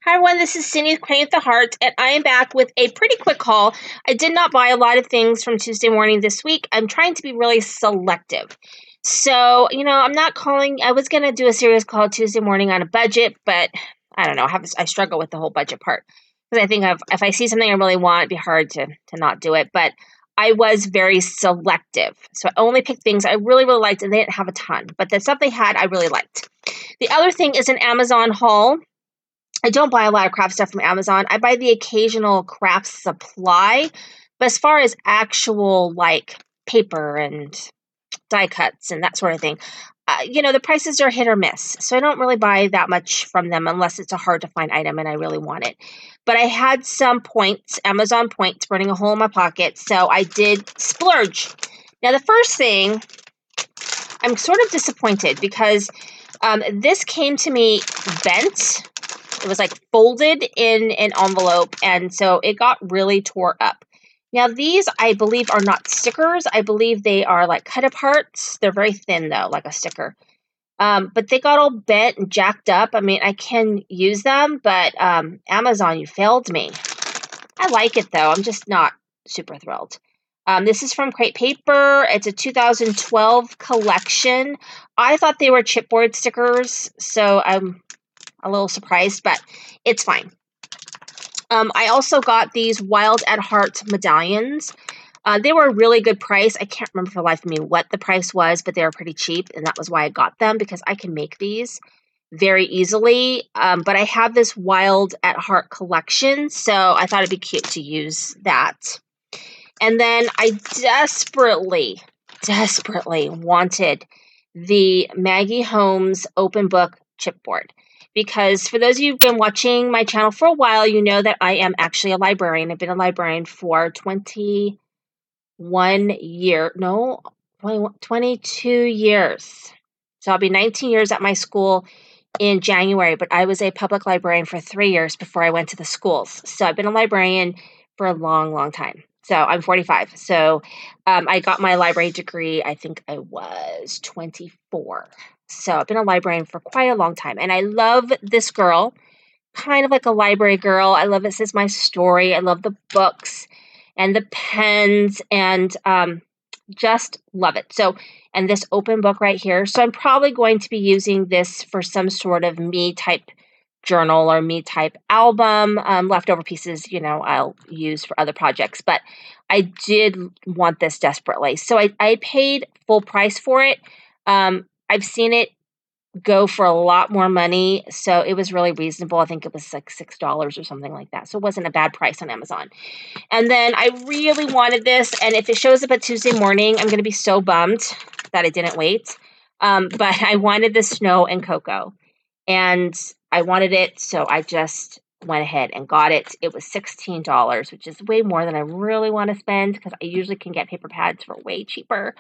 Hi everyone, this is Cindy with Crane with the Heart, and I am back with a pretty quick haul. I did not buy a lot of things from Tuesday morning this week. I'm trying to be really selective. So, I was going to do a series called Tuesday Morning on a Budget, but I don't know, I struggle with the whole budget part. Because I think if I see something I really want, it'd be hard to not do it. But I was very selective. So I only picked things I really, really liked, and they didn't have a ton. But the stuff they had, I really liked. The other thing is an Amazon haul. I don't buy a lot of craft stuff from Amazon. I buy the occasional craft supply, but as far as actual paper and die cuts and that sort of thing, the prices are hit or miss. So I don't really buy that much from them unless it's a hard to find item and I really want it. But I had some points, Amazon points, burning a hole in my pocket. So I did splurge. Now the first thing, I'm sort of disappointed because this came to me bent. It was folded in an envelope, and so it got really tore up. Now, these, I believe, are not stickers. I believe they are cut aparts. They're very thin, though, like a sticker. But they got all bent and jacked up. I mean, I can use them, but Amazon, you failed me. I like it, though. I'm just not super thrilled. This is from Crate Paper. It's a 2012 collection. I thought they were chipboard stickers, so I'm a little surprised, but it's fine. I also got these Wild at Heart medallions. They were a really good price. I can't remember for the life of me what the price was, but they were pretty cheap, and that was why I got them, because I can make these very easily. But I have this Wild at Heart collection, so I thought it'd be cute to use that. And then I desperately wanted the Maggie Holmes open book chipboard. Because for those of you who've been watching my channel for a while, you know that I am actually a librarian. I've been a librarian for 22 years. So I'll be 19 years at my school in January, but I was a public librarian for 3 years before I went to the schools. So I've been a librarian for a long, long time. So I'm 45. So I got my library degree, I think I was 24. So I've been a librarian for quite a long time. And I love this girl, kind of like a library girl. I love It Says My Story. I love the books and the pens and just love it. So, and this open book right here. So I'm probably going to be using this for some sort of me type journal or me type album. Leftover pieces, I'll use for other projects. But I did want this desperately. So I paid full price for it. I've seen it go for a lot more money, so it was really reasonable. I think it was $6 or something like that. So it wasn't a bad price on Amazon. And then I really wanted this, and if it shows up at Tuesday morning, I'm going to be so bummed that I didn't wait. But I wanted the Snow and Cocoa, and I wanted it, so I just went ahead and got it. It was $16, which is way more than I really want to spend because I usually can get paper pads for way cheaper.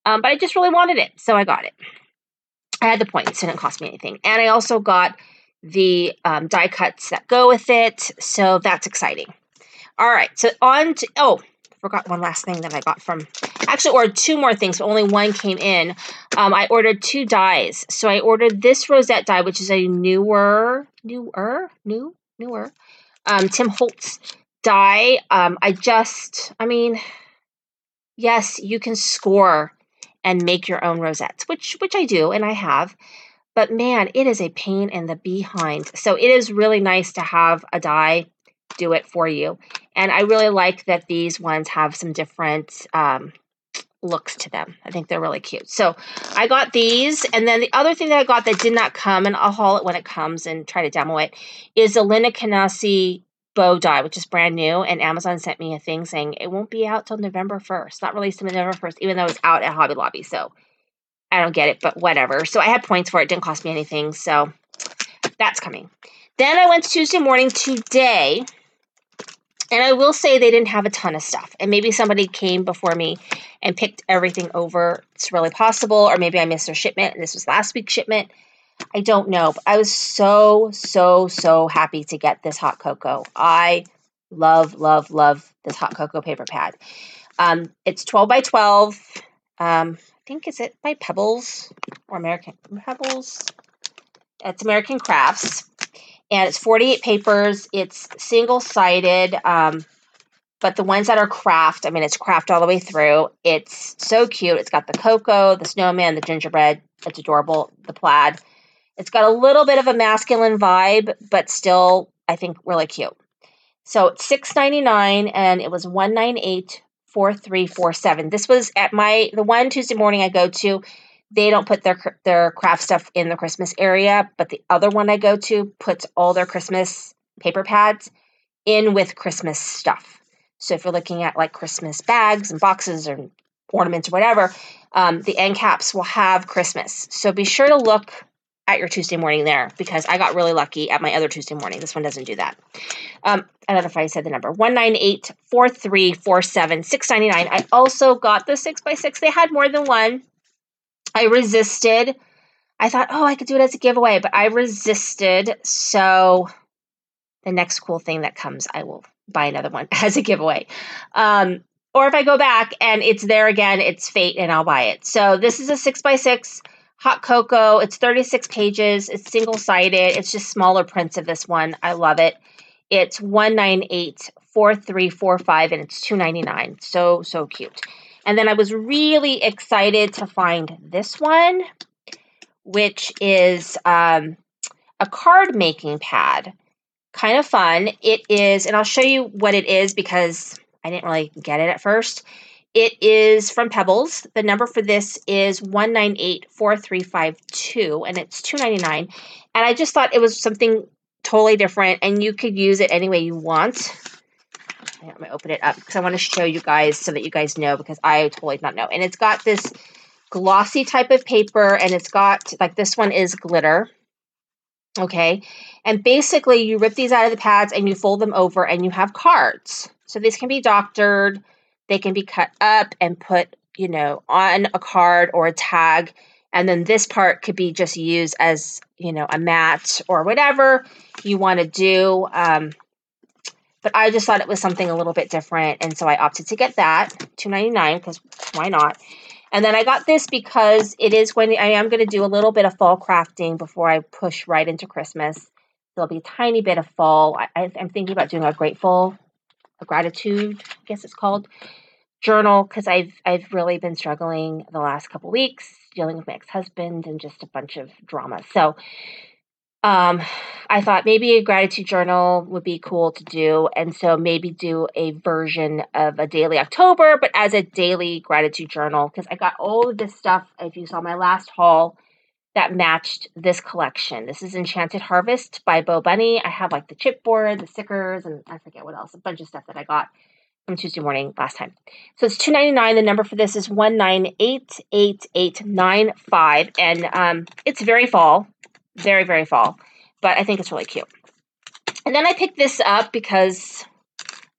But I just really wanted it, so I got it. I had the points, so it didn't cost me anything. And I also got the die cuts that go with it, so that's exciting. All right, so on to, forgot one last thing that I got from, actually ordered two more things, but only one came in. I ordered 2 dies. So I ordered this rosette die, which is a newer Tim Holtz die. Yes, you can score and make your own rosettes, which I do, and I have. But man, it is a pain in the behind. So it is really nice to have a die do it for you. And I really like that these ones have some different looks to them. I think they're really cute. So I got these. And then the other thing that I got that did not come, and I'll haul it when it comes and try to demo it, is a Linda Canasi bow die, which is brand new. And Amazon sent me a thing saying it won't be out till November 1st. Not released until November 1st, even though it's out at Hobby Lobby. So I don't get it, but whatever. So I had points for it. It didn't cost me anything. So that's coming. Then I went to Tuesday morning today. And I will say they didn't have a ton of stuff. And maybe somebody came before me and picked everything over. It's really possible. Or maybe I missed their shipment and this was last week's shipment. I don't know. But I was so happy to get this hot cocoa. I love this hot cocoa paper pad. It's 12 by 12. I think, is it by Pebbles or American Pebbles? It's American Crafts. And it's 48 papers. It's single-sided, but the ones that are craft, I mean, it's craft all the way through. It's so cute. It's got the cocoa, the snowman, the gingerbread. It's adorable. The plaid. It's got a little bit of a masculine vibe, but still, I think, really cute. So it's $6.99, and it was $198.4347. This was at the one Tuesday morning I go to. They don't put their craft stuff in the Christmas area, but the other one I go to puts all their Christmas paper pads in with Christmas stuff. So if you're looking at like Christmas bags and boxes or ornaments or whatever, the end caps will have Christmas. So be sure to look at your Tuesday morning there, because I got really lucky at my other Tuesday morning. This one doesn't do that. I don't know if I said the number. $198.4347, $6.99. I also got the 6x6. They had more than one. I resisted. I thought, I could do it as a giveaway, but I resisted. So the next cool thing that comes, I will buy another one as a giveaway. Or if I go back and it's there again, it's fate and I'll buy it. So this is a 6x6 hot cocoa. It's 36 pages. It's single-sided. It's just smaller prints of this one. I love it. It's $198.4345, and it's $2.99. So, so cute. And then I was really excited to find this one, which is a card making pad. Kind of fun. It is, and I'll show you what it is because I didn't really get it at first. It is from Pebbles. The number for this is 1984352, and it's $2.99. And I just thought it was something totally different, and you could use it any way you want. I'm going to open it up because I want to show you guys so that you guys know, because I totally did not know. And it's got this glossy type of paper, and it's got, like, this one is glitter. Okay, and basically you rip these out of the pads and you fold them over and you have cards. So these can be doctored, they can be cut up and put, on a card or a tag. And then this part could be just used as, a mat or whatever you want to do. But I just thought it was something a little bit different. And so I opted to get that, $2.99, because why not? And then I got this because I am going to do a little bit of fall crafting before I push right into Christmas. There'll be a tiny bit of fall. I'm thinking about doing a gratitude, I guess it's called, journal, because I've really been struggling the last couple weeks dealing with my ex-husband and just a bunch of drama. So I thought maybe a gratitude journal would be cool to do, and so maybe do a version of a daily October, but as a daily gratitude journal, because I got all of this stuff, if you saw my last haul, that matched this collection. This is Enchanted Harvest by Bo Bunny. I have like the chipboard, the stickers, and I forget what else, a bunch of stuff that I got from Tuesday morning last time. So it's $2.99. The number for this is 1988895, and it's very fall. Very, very fall, but I think it's really cute. And then I picked this up because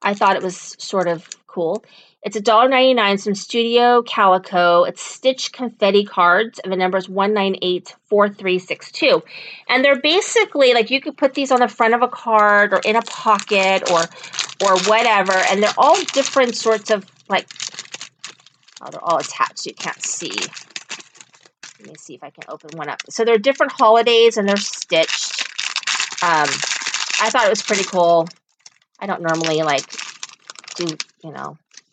I thought it was sort of cool. It's $1.99, some Studio Calico. It's stitched confetti cards, and the number is 1984362. And they're basically, like, you could put these on the front of a card or in a pocket or whatever, and they're all different sorts of, like, they're all attached, so you can't see. Let me see if I can open one up. So they're different holidays and they're stitched. I thought it was pretty cool. I don't normally do,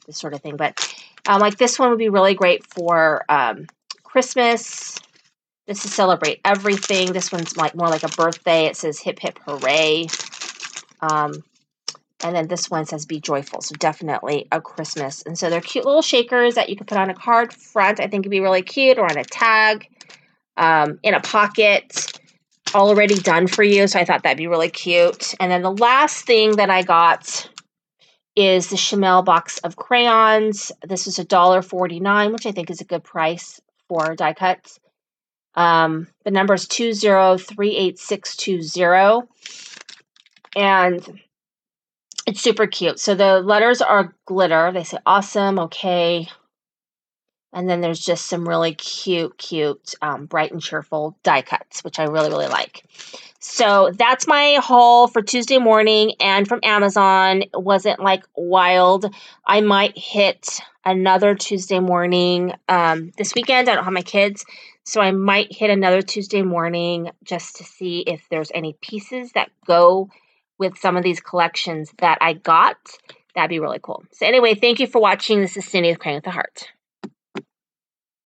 this sort of thing, but like this one would be really great for Christmas. This is celebrate everything. This one's more like a birthday. It says hip hip hooray. And then this one says be joyful. So definitely a Christmas. And so they're cute little shakers that you can put on a card front. I think it'd be really cute, or on a tag, in a pocket, already done for you. So I thought that'd be really cute. And then the last thing that I got is the Chamel box of crayons. This is $1.49, which I think is a good price for die cuts. The number is 2038620. And it's super cute. So the letters are glitter. They say awesome, okay. And then there's just some really cute, bright and cheerful die cuts, which I really, really like. So that's my haul for Tuesday morning, and from Amazon. It wasn't wild. I might hit another Tuesday morning this weekend. I don't have my kids, So I might hit another Tuesday morning just to see if there's any pieces that go with some of these collections that I got. That'd be really cool. So anyway, thank you for watching. This is Cindy with Crying with the Heart.